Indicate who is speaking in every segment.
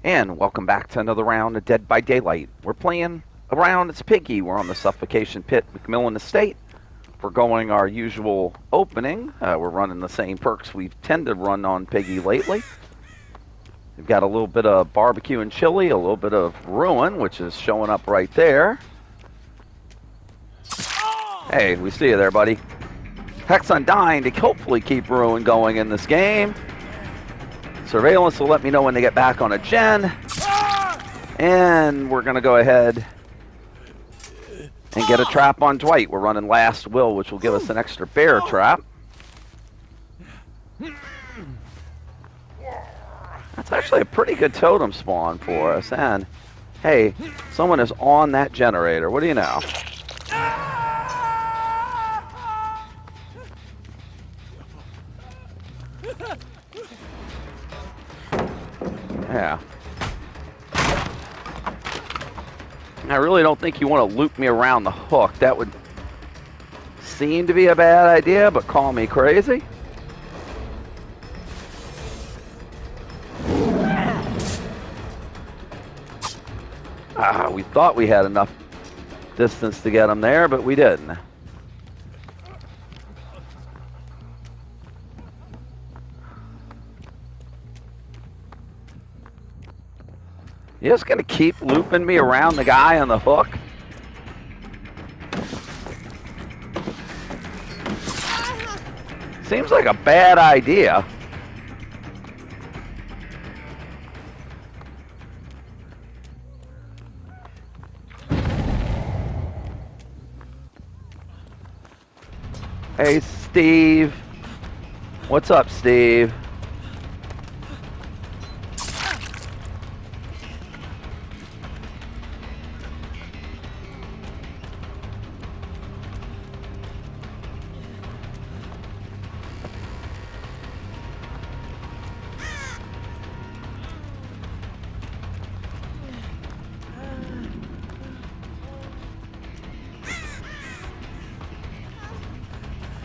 Speaker 1: And welcome back to another round of Dead by Daylight. We're playing a round. It's Piggy. We're on the Suffocation Pit, McMillan Estate. We're going our usual opening. We're running the same perks we tend to run on Piggy lately. We've got a little bit of barbecue and chili, a little bit of ruin, which is showing up right there. Hey, we see you there, buddy. Hex Undying to hopefully keep ruin going in this game. Surveillance will let me know when they get back on a gen. And we're going to go ahead and get a trap on Dwight. We're running Last Will, which will give us an extra bear trap. That's actually a pretty good totem spawn for us. And, hey, someone is on that generator. What do you know? Yeah. I really don't think you want to loop me around the hook. That would seem to be a bad idea, but call me crazy. We thought we had enough distance to get him there, but we didn't. You're just going to keep looping me around the guy on the hook? Seems like a bad idea. Hey, Steve. What's up, Steve?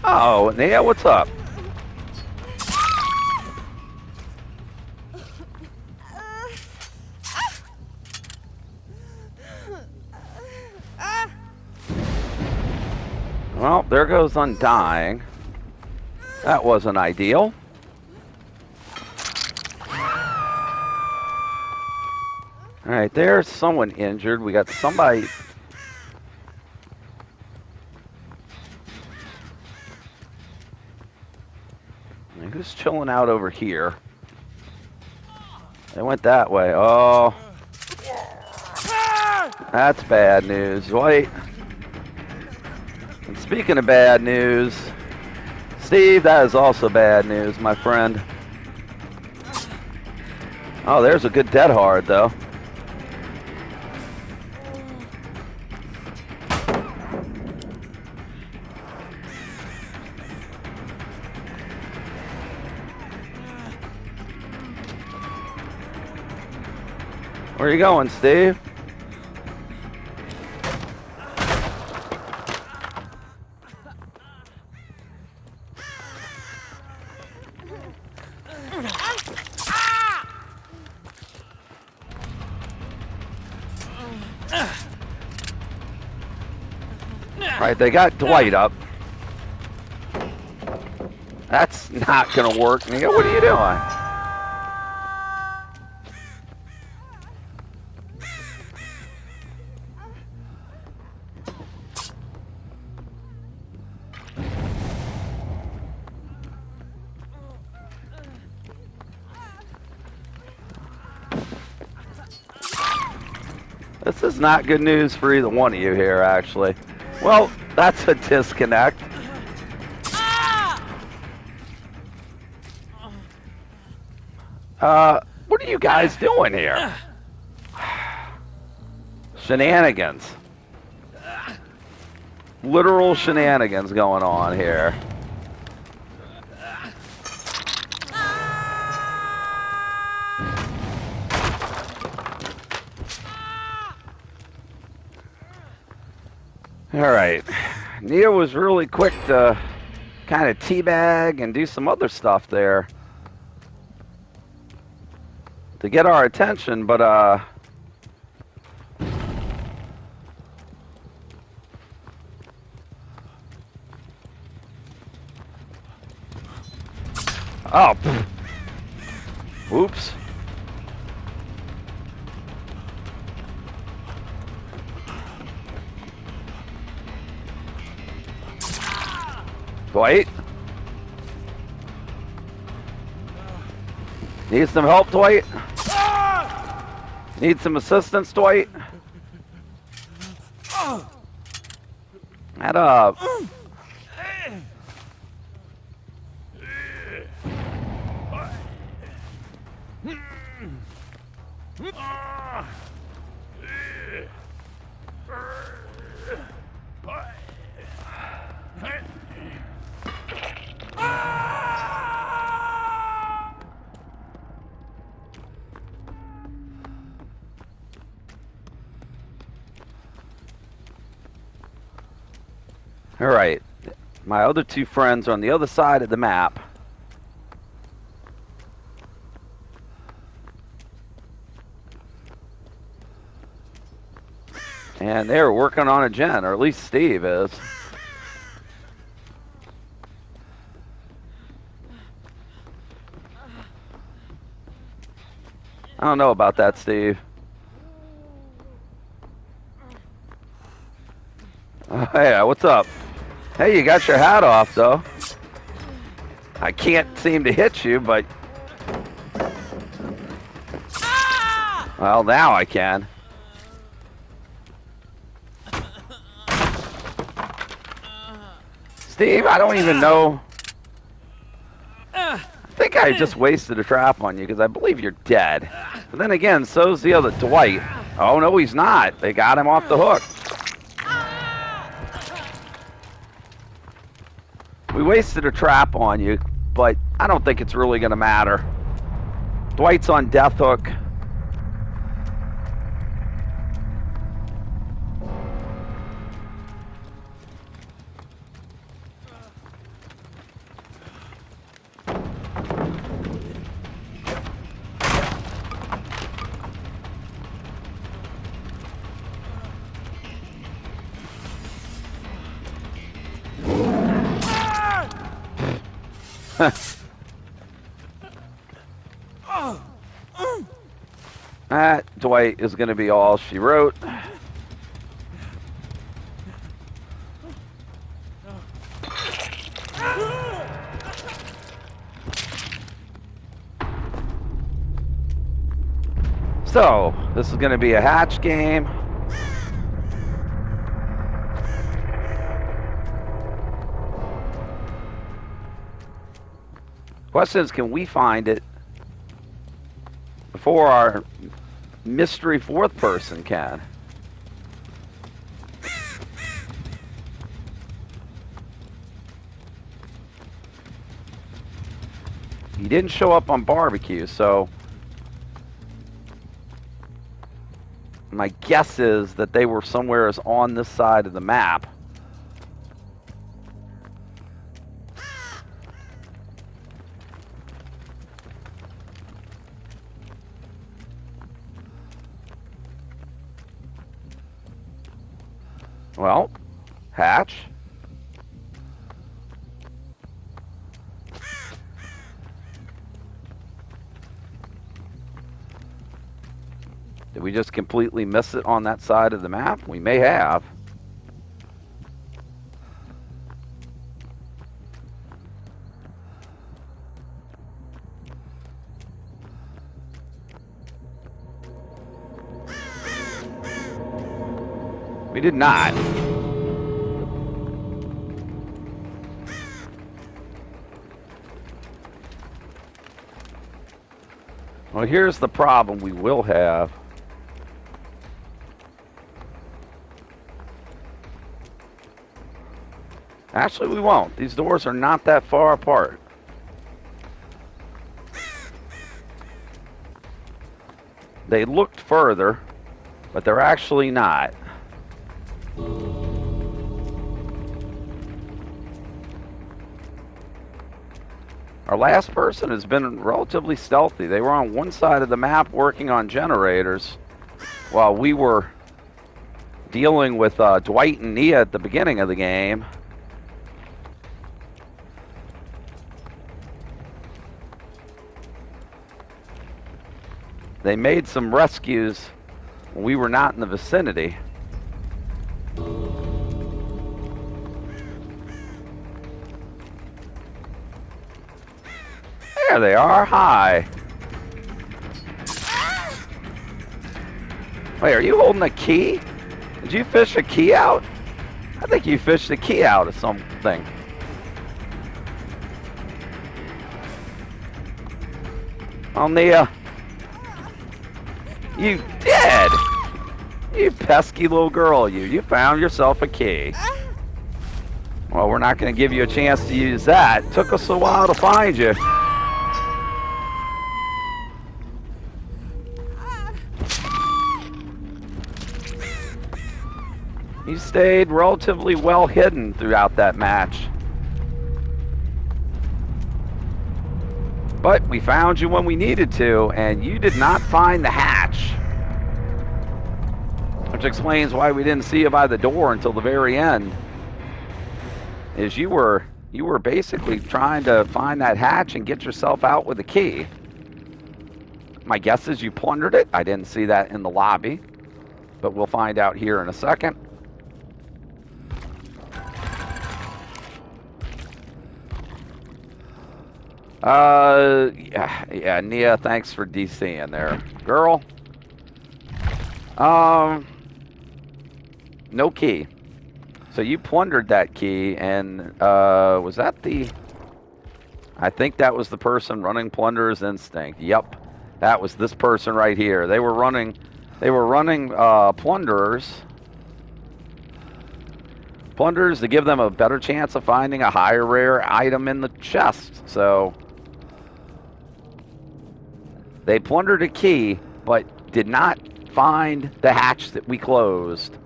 Speaker 1: Oh, Nia, what's up? Well, there goes Undying. That wasn't ideal. All right, there's someone injured. We got somebody. Who's chilling out over here? They went that way. Oh. That's bad news. Wait. And speaking of bad news, Steve, that is also bad news, my friend. Oh, there's a good dead hard, though. Where are you going, Steve? Right, they got Dwight up. That's not gonna work, Nia. What are you doing? This is not good news for either one of you here, actually. Well, that's a disconnect. What are you guys doing here? Shenanigans. Literal shenanigans going on here. All right. Nia was really quick to kind of teabag and do some other stuff there. to get our attention, but oh, pfft. Oops. Dwight? Need some help, Dwight? Need some assistance, Dwight? Head up. All right. My other two friends are on the other side of the map. And they're working on a gen, or at least Steve is. I don't know about that, Steve. Hey, what's up? Hey, you got your hat off, though. I can't seem to hit you, but... Well, now I can. Steve, I don't even know. I think I just wasted a trap on you because I believe you're dead. But then again, so's the other Dwight. Oh, no, he's not. They got him off the hook. We wasted a trap on you, but I don't think it's really going to matter. Dwight's on death hook. That Dwight is going to be all she wrote. So, this is going to be a hatch game. Question is, can we find it before our mystery fourth person can? He didn't show up on barbecue, so my guess is that they were somewhere on this side of the map. Well, hatch. Did we just completely miss it on that side of the map? We may have. We did not. Well, here's the problem we will have. Actually, we won't. These doors are not that far apart. They looked further, but they're actually not. Well, 'cause Our last person has been relatively stealthy. They were on one side of the map working on generators while we were dealing with Dwight and Nia at the beginning of the game. They made some rescues when we were not in the vicinity. There they are. Hi. Wait, are you holding a key? Did you fish a key out? I think you fished a key out of something. Oh, Nia. You did! You pesky little girl, you. You found yourself a key. Well, we're not going to give you a chance to use that. It took us a while to find you. You stayed relatively well hidden throughout that match. But we found you when we needed to, and you did not find the hatch. Which explains why we didn't see you by the door until the very end. Is you were basically trying to find that hatch and get yourself out with a key. My guess is you plundered it. I didn't see that in the lobby, but we'll find out here in a second. Yeah, Nia, thanks for DCing there. Girl, no key. So you plundered that key, and was that the... I think that was the person running Plunderer's Instinct. Yep, that was this person right here. They were running Plunderers to give them a better chance of finding a higher rare item in the chest. So they plundered a key, but did not find the hatch that we closed.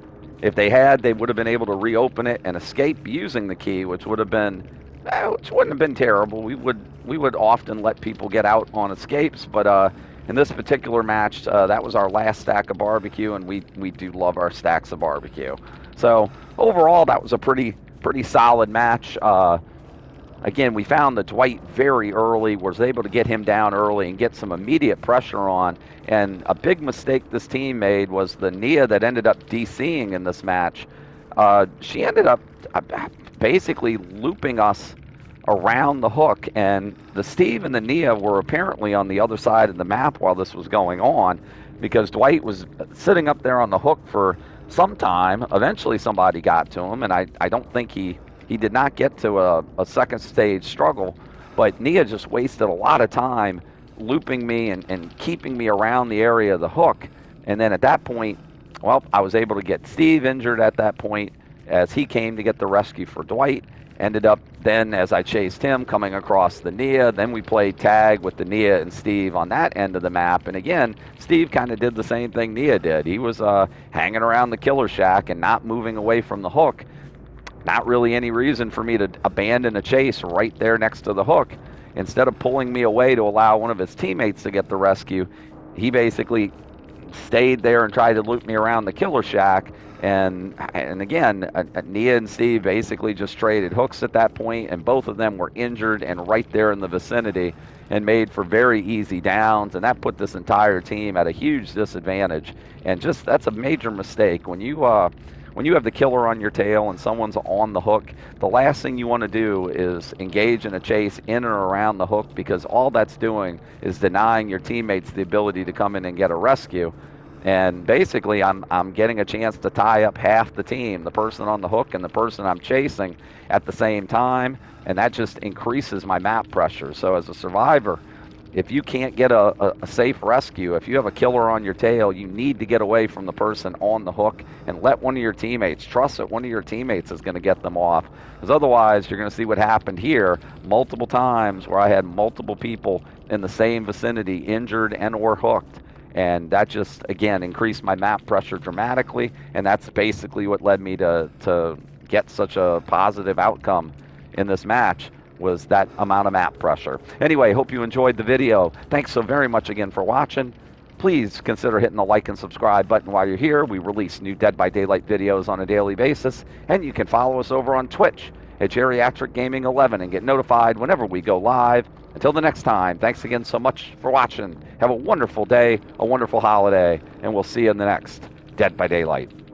Speaker 1: If they had, they would have been able to reopen it and escape using the key, which would have been, which wouldn't have been terrible. We would often let people get out on escapes, but in this particular match, that was our last stack of barbecue, and we do love our stacks of barbecue. So overall, that was a pretty solid match. Again, we found the Dwight very early, was able to get him down early and get some immediate pressure on. And a big mistake this team made was the Nia that ended up DCing in this match. She ended up basically looping us around the hook, and the Steve and the Nia were apparently on the other side of the map while this was going on, because Dwight was sitting up there on the hook for some time. Eventually somebody got to him, and I don't think he did not get to a second stage struggle, but Nia just wasted a lot of time looping me and keeping me around the area of the hook. And then at that point, well, I was able to get Steve injured at that point as he came to get the rescue for Dwight. Ended up then, as I chased him, coming across the Nia. Then we played tag with the Nia and Steve on that end of the map. And again, Steve kind of did the same thing Nia did. He was hanging around the killer shack and not moving away from the hook. Not really any reason for me to abandon a chase right there next to the hook. Instead of pulling me away to allow one of his teammates to get the rescue, he basically stayed there and tried to loop me around the killer shack. And again, Nia and Steve basically just traded hooks at that point, and both of them were injured and right there in the vicinity and made for very easy downs, and that put this entire team at a huge disadvantage. And just, that's a major mistake. When you have the killer on your tail and someone's on the hook, the last thing you want to do is engage in a chase in and around the hook, because all that's doing is denying your teammates the ability to come in and get a rescue. And basically, I'm getting a chance to tie up half the team, the person on the hook and the person I'm chasing at the same time, and that just increases my map pressure. So as a survivor, if you can't get a safe rescue, if you have a killer on your tail, you need to get away from the person on the hook and let one of your teammates, trust that one of your teammates is going to get them off. Because otherwise, you're going to see what happened here multiple times where I had multiple people in the same vicinity injured and or hooked. And that just, again, increased my map pressure dramatically. And that's basically what led me to get such a positive outcome in this match. was that amount of map pressure. Anyway, hope you enjoyed the video. Thanks so very much again for watching. Please consider hitting the like and subscribe button while you're here. We release new Dead by Daylight videos on a daily basis, and you can follow us over on Twitch at Geriatric Gaming 11 and get notified whenever we go live. Until the next time, thanks again so much for watching. Have a wonderful day, a wonderful holiday, and we'll see you in the next Dead by Daylight.